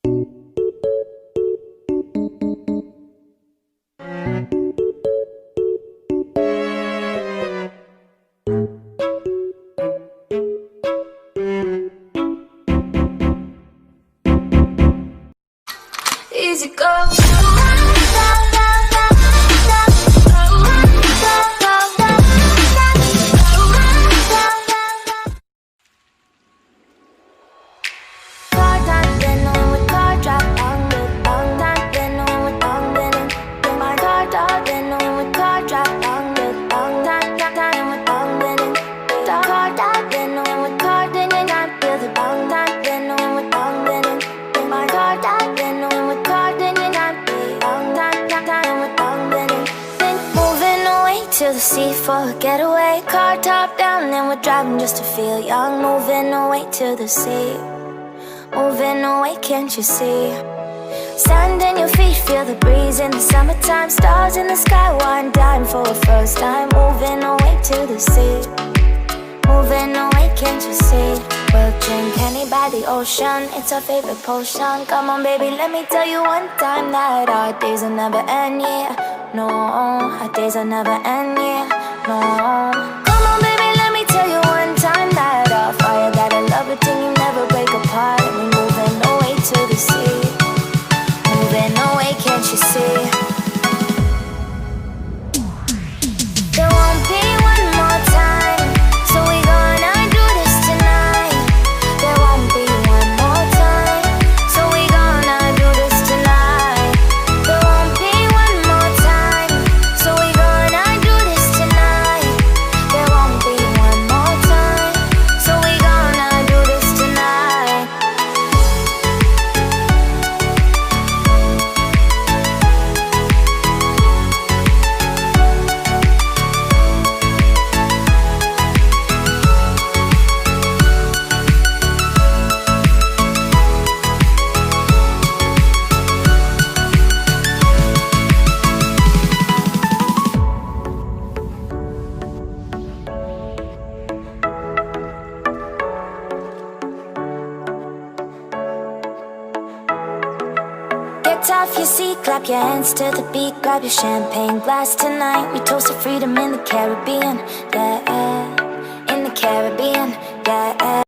Easy go. To the sea for a getaway, car top down and we're driving just to feel young. Moving away to the sea, moving away, can't you see? Sand in your feet, feel the breeze in the summertime. Stars in the sky, one dime for a first time. Moving away to the sea, moving away, can't you see? We'll drink honey by the ocean, it's our favorite potion. Come on baby, let me tell you one time that our days will never end, yeah. No, our days will never end, yeah. No. Come on baby, let me tell you one time that our fire got a love it till you never break apart. And we moving away to the sea, moving away, can't you see? There won't be one more time, so we gonna do this tonight. There won't be one more time, so we gonna do this tonight. There won't be one more time, so we gonna do this tonight. There won't be one more time, so we gonna do this tonight. Get off your seat, clap your hands to the beat. Grab your champagne glass tonight. We toast to freedom in the Caribbean, yeah. In the Caribbean, yeah.